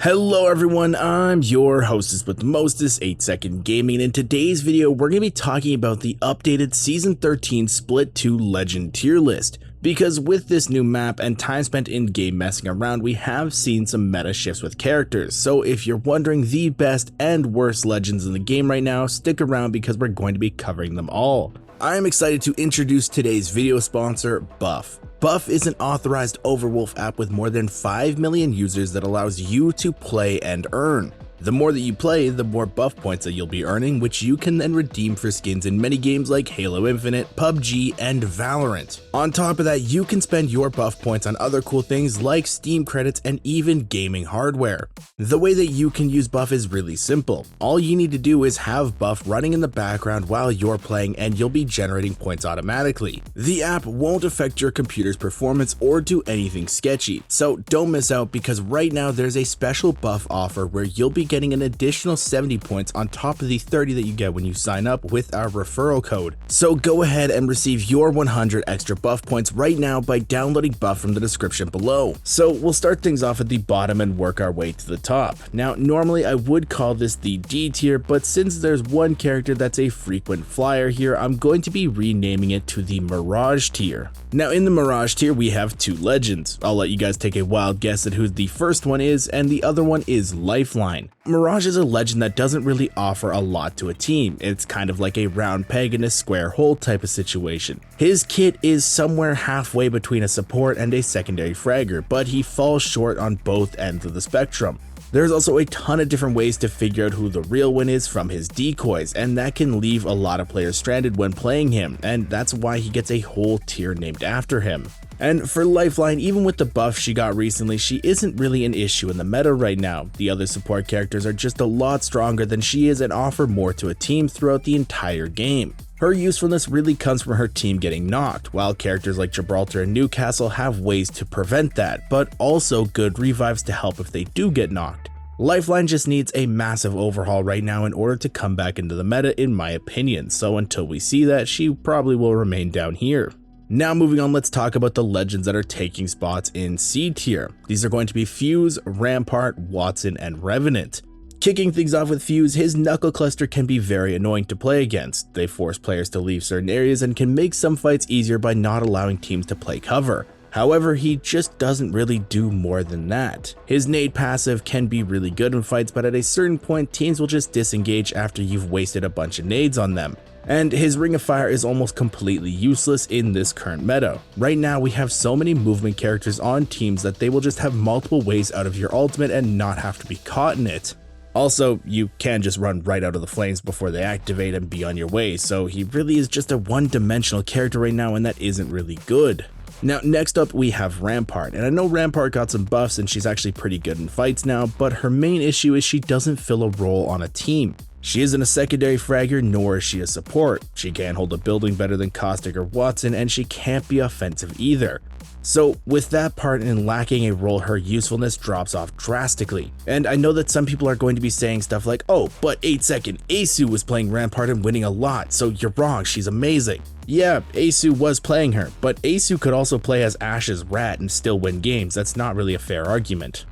Hello everyone, I'm your hostess with the mostest, 8-Second Gaming, and in today's video we're going to be talking about the updated Season 13 Split 2 Legend tier list. Because with this new map and time spent in game messing around, we have seen some meta shifts with characters, so if you're wondering the best and worst legends in the game right now, stick around because we're going to be covering them all. I am excited to introduce today's video sponsor, Buff. Buff is an authorized Overwolf app with more than 5 million users that allows you to play and earn. The more that you play, the more buff points that you'll be earning, which you can then redeem for skins in many games like Halo Infinite, PUBG, and Valorant. On top of that, you can spend your buff points on other cool things like Steam credits and even gaming hardware. The way that you can use Buff is really simple. All you need to do is have Buff running in the background while you're playing and you'll be generating points automatically. The app won't affect your computer's performance or do anything sketchy, so don't miss out because right now there's a special Buff offer where you'll be getting an additional 70 points on top of the 30 that you get when you sign up with our referral code. So go ahead and receive your 100 extra buff points right now by downloading Buff from the description below. So we'll start things off at the bottom and work our way to the top. Now normally I would call this the D tier, but since there's one character that's a frequent flyer here, I'm going to be renaming it to the Mirage tier. Now in the Mirage tier we have two legends. I'll let you guys take a wild guess at who the first one is, and the other one is Lifeline. Mirage is a legend that doesn't really offer a lot to a team. It's kind of like a round peg in a square hole type of situation. His kit is somewhere halfway between a support and a secondary fragger, but he falls short on both ends of the spectrum. There's also a ton of different ways to figure out who the real one is from his decoys, and that can leave a lot of players stranded when playing him, and that's why he gets a whole tier named after him. And for Lifeline, even with the buff she got recently, she isn't really an issue in the meta right now. The other support characters are just a lot stronger than she is and offer more to a team throughout the entire game. Her usefulness really comes from her team getting knocked, while characters like Gibraltar and Newcastle have ways to prevent that, but also good revives to help if they do get knocked. Lifeline just needs a massive overhaul right now in order to come back into the meta in my opinion, so until we see that, she probably will remain down here. Now moving on, let's talk about the legends that are taking spots in C tier. These are going to be Fuse, Rampart, Watson, and Revenant. Kicking things off with Fuse, his knuckle cluster can be very annoying to play against. They force players to leave certain areas and can make some fights easier by not allowing teams to play cover. However, he just doesn't really do more than that. His nade passive can be really good in fights, but at a certain point teams will just disengage after you've wasted a bunch of nades on them. And his Ring of Fire is almost completely useless in this current meta. Right now we have so many movement characters on teams that they will just have multiple ways out of your ultimate and not have to be caught in it. Also, you can just run right out of the flames before they activate and be on your way, so he really is just a one-dimensional character right now, and that isn't really good. Now next up we have Rampart, and I know Rampart got some buffs and she's actually pretty good in fights now, but her main issue is she doesn't fill a role on a team. She isn't a secondary fragger, nor is she a support. She can't hold a building better than Caustic or Watson, and she can't be offensive either. So with that part and lacking a role, her usefulness drops off drastically. And I know that some people are going to be saying stuff like, oh, but 8-Second, Asu was playing Rampart and winning a lot, so you're wrong, she's amazing. Yeah, Asu was playing her, but Asu could also play as Ash's Rat and still win games. That's not really a fair argument.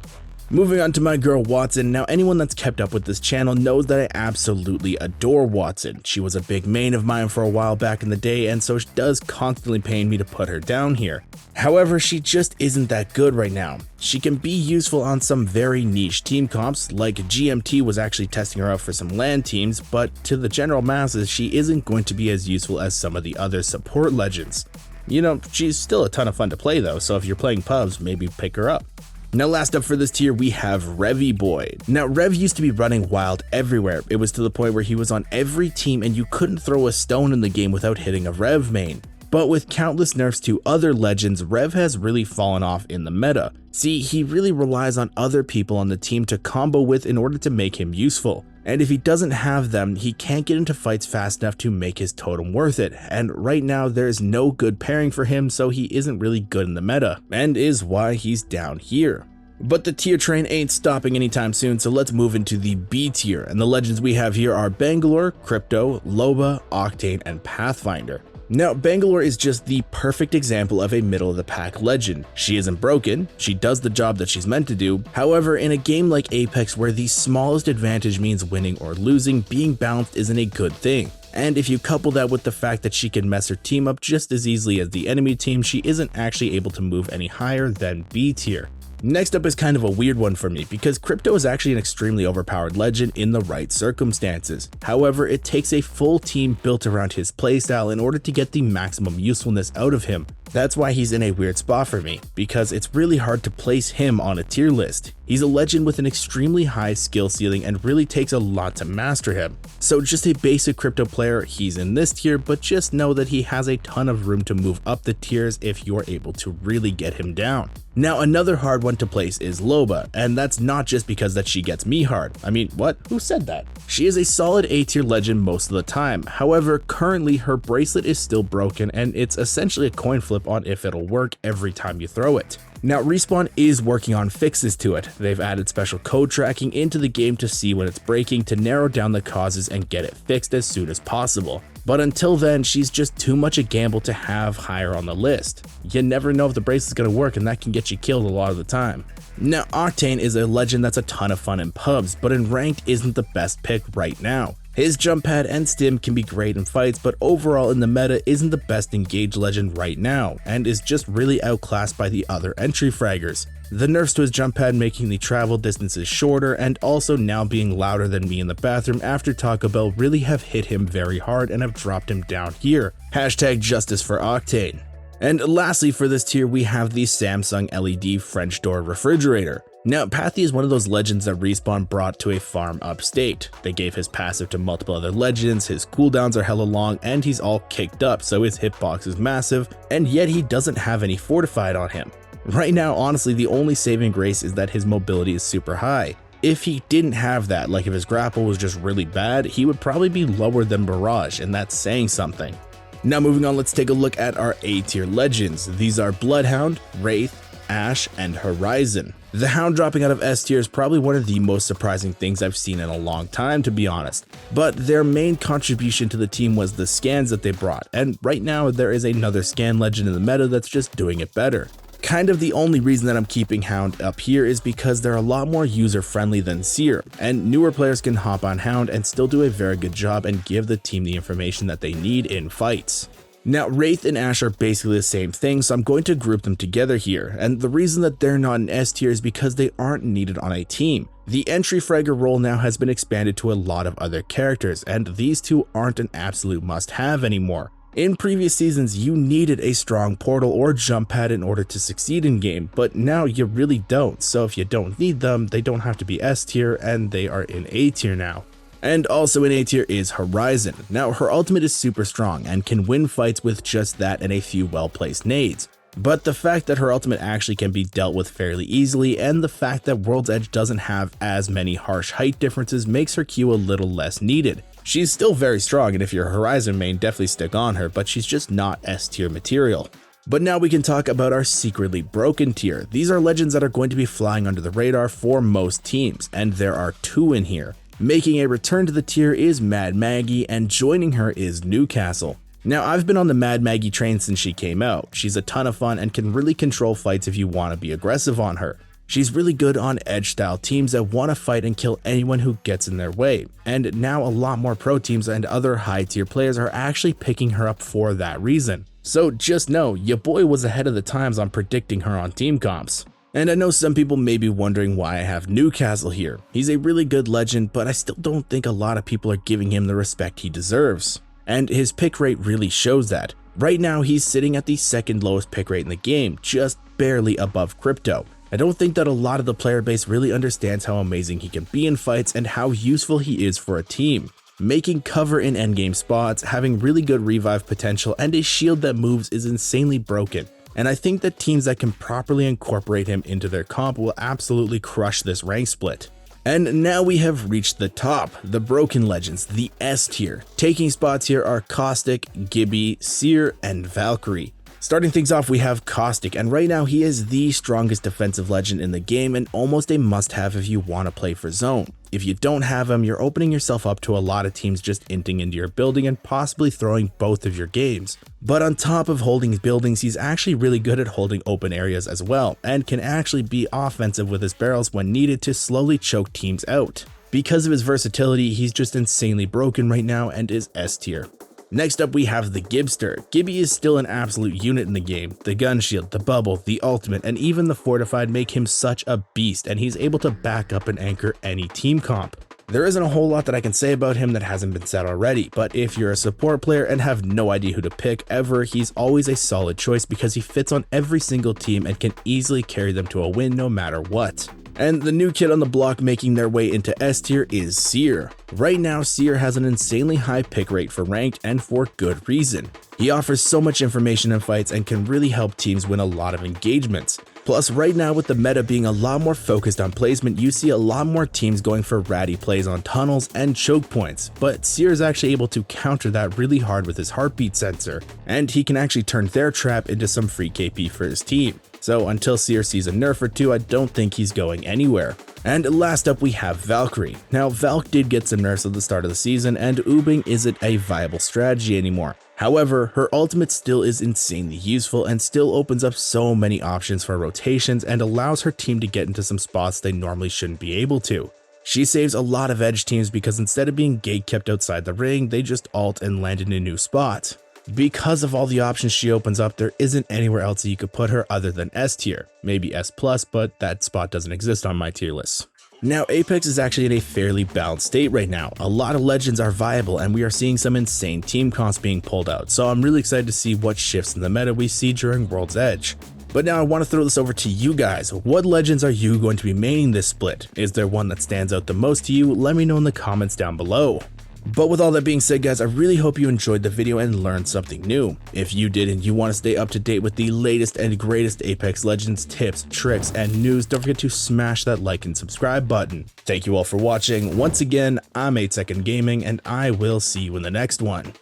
Moving on to my girl Watson. Now anyone that's kept up with this channel knows that I absolutely adore Watson. She was a big main of mine for a while back in the day, and so it does constantly pain me to put her down here. However, she just isn't that good right now. She can be useful on some very niche team comps, like GMT was actually testing her out for some LAN teams, but to the general masses she isn't going to be as useful as some of the other support legends. You know, she's still a ton of fun to play though, so if you're playing pubs, maybe pick her up. Now last up for this tier we have Revy Boy. Now Rev used to be running wild everywhere. It was to the point where he was on every team and you couldn't throw a stone in the game without hitting a Rev main. But with countless nerfs to other legends, Rev has really fallen off in the meta. See, he really relies on other people on the team to combo with in order to make him useful. And if he doesn't have them, he can't get into fights fast enough to make his totem worth it, and right now there's no good pairing for him, so he isn't really good in the meta, and is why he's down here. But the tier train ain't stopping anytime soon, so let's move into the B tier, and the legends we have here are Bangalore, Crypto, Loba, Octane, and Pathfinder. Now, Bangalore is just the perfect example of a middle-of-the-pack legend. She isn't broken, she does the job that she's meant to do. However, in a game like Apex where the smallest advantage means winning or losing, being balanced isn't a good thing. And if you couple that with the fact that she can mess her team up just as easily as the enemy team, she isn't actually able to move any higher than B tier. Next up is kind of a weird one for me because Crypto is actually an extremely overpowered legend in the right circumstances. However, it takes a full team built around his playstyle in order to get the maximum usefulness out of him. That's why he's in a weird spot for me, because it's really hard to place him on a tier list. He's a legend with an extremely high skill ceiling and really takes a lot to master him. So just a basic Crypto player, he's in this tier, but just know that he has a ton of room to move up the tiers if you're able to really get him down. Now, another hard one to place is Loba, and that's not just because that she gets me hard. I mean, what? Who said that? She is a solid A tier legend most of the time. However, currently her bracelet is still broken and it's essentially a coin flip on if it'll work every time you throw it. Now, Respawn is working on fixes to it. They've added special code tracking into the game to see when it's breaking to narrow down the causes and get it fixed as soon as possible. But until then, she's just too much a gamble to have higher on the list. You never know if the bracelet's gonna work, and that can get you killed a lot of the time. Now, Octane is a legend that's a ton of fun in pubs, but in ranked isn't the best pick right now. His jump pad and stim can be great in fights, but overall in the meta isn't the best engaged legend right now, and is just really outclassed by the other entry fraggers. The nerfs to his jump pad making the travel distances shorter, and also now being louder than me in the bathroom after Taco Bell really have hit him very hard and have dropped him down here. Hashtag justice for Octane. And lastly for this tier, we have the Samsung LED French door refrigerator. Now, Pathy is one of those legends that Respawn brought to a farm upstate. They gave his passive to multiple other legends, his cooldowns are hella long, and he's all kicked up, so his hitbox is massive, and yet he doesn't have any fortified on him. Right now, honestly, the only saving grace is that his mobility is super high. If he didn't have that, like if his grapple was just really bad, he would probably be lower than Barrage, and that's saying something. Now moving on, let's take a look at our A tier legends. These are Bloodhound, Wraith, Ashe, and Horizon. The Hound dropping out of S tier is probably one of the most surprising things I've seen in a long time, to be honest. But their main contribution to the team was the scans that they brought, and right now there is another scan legend in the meta that's just doing it better. Kind of the only reason that I'm keeping Hound up here is because they're a lot more user-friendly than Seer, and newer players can hop on Hound and still do a very good job and give the team the information that they need in fights. Now, Wraith and Ashe are basically the same thing, so I'm going to group them together here, and the reason that they're not in S tier is because they aren't needed on a team. The entry fragger role now has been expanded to a lot of other characters, and these two aren't an absolute must-have anymore. In previous seasons, you needed a strong portal or jump pad in order to succeed in game, but now you really don't, so if you don't need them, they don't have to be S tier, and they are in A tier now. And also in A tier is Horizon. Now, her ultimate is super strong and can win fights with just that and a few well-placed nades. But the fact that her ultimate actually can be dealt with fairly easily, and the fact that World's Edge doesn't have as many harsh height differences makes her Q a little less needed. She's still very strong, and if you're a Horizon main, definitely stick on her, but she's just not S tier material. But now we can talk about our secretly broken tier. These are legends that are going to be flying under the radar for most teams, and there are two in here. Making a return to the tier is Mad Maggie, and joining her is Newcastle. Now, I've been on the Mad Maggie train since she came out. She's a ton of fun and can really control fights if you want to be aggressive on her. She's really good on edge style teams that want to fight and kill anyone who gets in their way, and now a lot more pro teams and other high tier players are actually picking her up for that reason. So just know, your boy was ahead of the times on predicting her on team comps. And I know some people may be wondering why I have Newcastle here. He's a really good legend, but I still don't think a lot of people are giving him the respect he deserves. And his pick rate really shows that. Right now he's sitting at the second lowest pick rate in the game, just barely above Crypto. I don't think that a lot of the player base really understands how amazing he can be in fights and how useful he is for a team. Making cover in endgame spots, having really good revive potential, and a shield that moves is insanely broken. And I think that teams that can properly incorporate him into their comp will absolutely crush this rank split. And now we have reached the top, the broken legends, the S tier. Taking spots here are Caustic, Gibby, Seer, and Valkyrie. Starting things off, we have Caustic, and right now he is the strongest defensive legend in the game and almost a must-have if you want to play for zone. If you don't have him, you're opening yourself up to a lot of teams just inting into your building and possibly throwing both of your games. But on top of holding buildings, he's actually really good at holding open areas as well, and can actually be offensive with his barrels when needed to slowly choke teams out. Because of his versatility, he's just insanely broken right now and is S tier. Next up we have the Gibster. Gibby is still an absolute unit in the game. The gun shield, the bubble, the ultimate, and even the fortified make him such a beast, and he's able to back up and anchor any team comp. There isn't a whole lot that I can say about him that hasn't been said already, but if you're a support player and have no idea who to pick ever, he's always a solid choice because he fits on every single team and can easily carry them to a win no matter what. And the new kid on the block making their way into S tier is Seer. Right now, Seer has an insanely high pick rate for ranked, and for good reason. He offers so much information in fights and can really help teams win a lot of engagements. Plus, right now with the meta being a lot more focused on placement, you see a lot more teams going for ratty plays on tunnels and choke points, but Seer is actually able to counter that really hard with his heartbeat sensor, and he can actually turn their trap into some free KP for his team. So until Seer sees a nerf or two, I don't think he's going anywhere. And last up we have Valkyrie. Now Valk did get some nerfs at the start of the season, and oobing isn't a viable strategy anymore. However, her ultimate still is insanely useful and still opens up so many options for rotations and allows her team to get into some spots they normally shouldn't be able to. She saves a lot of edge teams because instead of being gate kept outside the ring, they just ult and land in a new spot. Because of all the options she opens up, there isn't anywhere else that you could put her other than S tier, maybe S+, but that spot doesn't exist on my tier list. Now Apex is actually in a fairly balanced state right now. A lot of legends are viable and we are seeing some insane team comps being pulled out, so I'm really excited to see what shifts in the meta we see during World's Edge. But now I want to throw this over to you guys. What legends are you going to be maining this split? Is there one that stands out the most to you? Let me know in the comments down below. But with all that being said guys, I really hope you enjoyed the video and learned something new. If you did and you want to stay up to date with the latest and greatest Apex Legends tips, tricks, and news, don't forget to smash that like and subscribe button. Thank you all for watching. Once again, I'm 8 Second Gaming, and I will see you in the next one.